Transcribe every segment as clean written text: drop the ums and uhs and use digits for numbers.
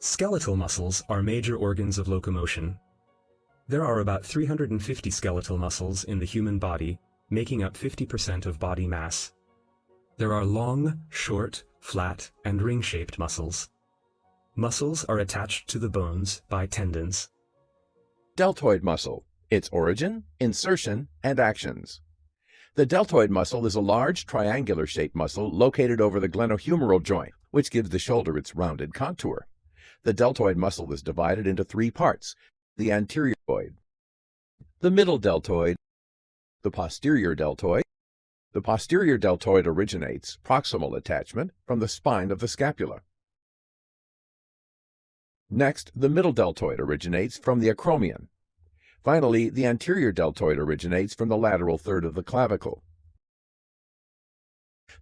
Skeletal muscles are major organs of locomotion. There are about 350 skeletal muscles in the human body, making up 50% of body mass. There are long, short, flat, and ring-shaped muscles. Muscles are attached to the bones by tendons. Deltoid muscle, its origin, insertion, and actions. The deltoid muscle is a large triangular-shaped muscle located over the glenohumeral joint, which gives the shoulder its rounded contour. The deltoid muscle is divided into three parts: the anterior deltoid, the middle deltoid, the posterior deltoid. The posterior deltoid originates proximal attachment from the spine of the scapula. Next, the middle deltoid originates from the acromion. Finally, the anterior deltoid originates from the lateral third of the clavicle.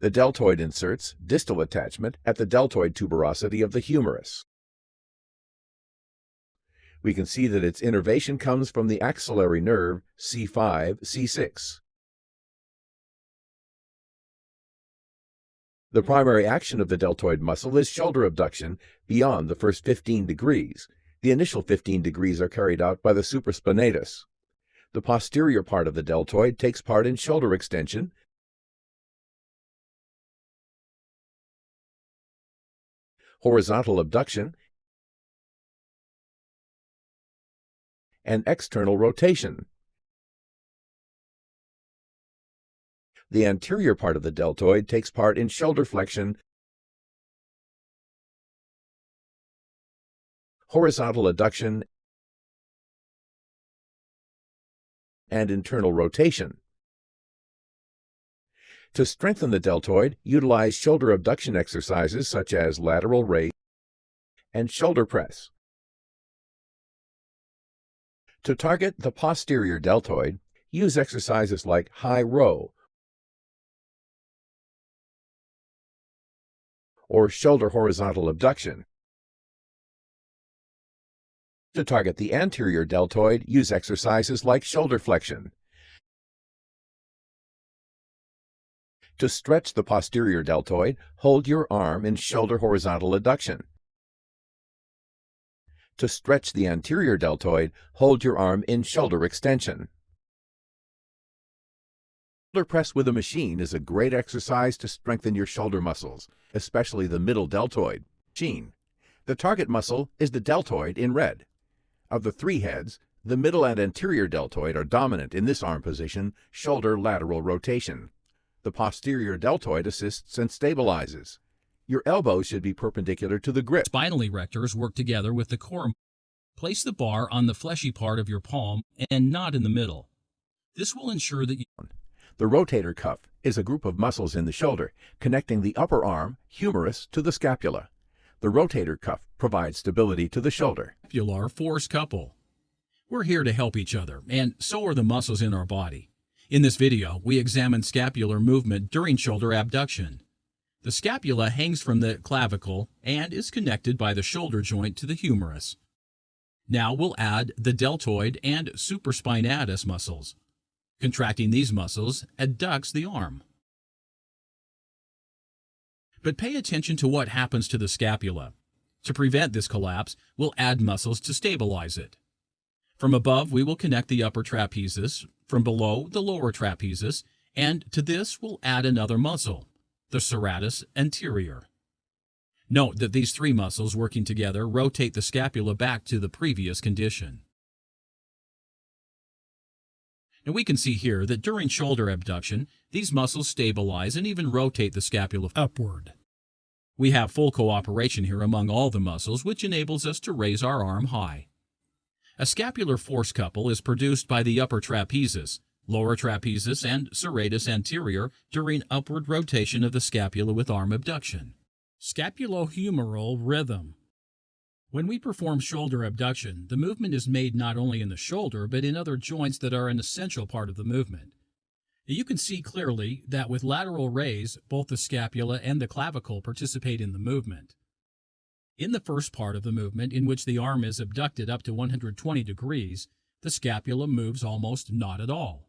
The deltoid inserts distal attachment at the deltoid tuberosity of the humerus. We can see that its innervation comes from the axillary nerve C5-C6. The primary action of the deltoid muscle is shoulder abduction beyond the first 15 degrees. The initial 15 degrees are carried out by the supraspinatus. The posterior part of the deltoid takes part in shoulder extension, horizontal abduction, and external rotation. The anterior part of the deltoid takes part in shoulder flexion, horizontal adduction, and internal rotation. To strengthen the deltoid, utilize shoulder abduction exercises such as lateral raise and shoulder press. To target the posterior deltoid, use exercises like high row or shoulder horizontal abduction. To target the anterior deltoid, use exercises like shoulder flexion. To stretch the posterior deltoid, hold your arm in shoulder horizontal adduction. To stretch the anterior deltoid, hold your arm in shoulder extension. Shoulder press with a machine is a great exercise to strengthen your shoulder muscles, especially the middle deltoid. Machine. The target muscle is the deltoid in red. Of the three heads, the middle and anterior deltoid are dominant in this arm position, shoulder lateral rotation. The posterior deltoid assists and stabilizes. Your elbow should be perpendicular to the grip. Spinal erectors work together with the core. Place the bar on the fleshy part of your palm and not in the middle. This will ensure that The rotator cuff is a group of muscles in the shoulder connecting the upper arm, humerus, to the scapula. The rotator cuff provides stability to the shoulder. scapular force couple. We're here to help each other, and so are the muscles in our body. In this video, we examine scapular movement during shoulder abduction. The scapula hangs from the clavicle and is connected by the shoulder joint to the humerus. Now we'll add the deltoid and supraspinatus muscles. Contracting these muscles adducts the arm. But pay attention to what happens to the scapula. To prevent this collapse, we'll add muscles to stabilize it. From above, we will connect the upper trapezius, from below, the lower trapezius, and to this we'll add another muscle, the serratus anterior. Note that these three muscles working together rotate the scapula back to the previous condition. Now we can see here that during shoulder abduction, these muscles stabilize and even rotate the scapula upward. We have full cooperation here among all the muscles, which enables us to raise our arm high. A scapular force couple is produced by the upper trapezius, lower trapezius, and serratus anterior during upward rotation of the scapula with arm abduction. Scapulohumeral rhythm. When we perform shoulder abduction, the movement is made not only in the shoulder, but in other joints that are an essential part of the movement. You can see clearly that with lateral raise, both the scapula and the clavicle participate in the movement. In the first part of the movement, in which the arm is abducted up to 120 degrees, the scapula moves almost not at all.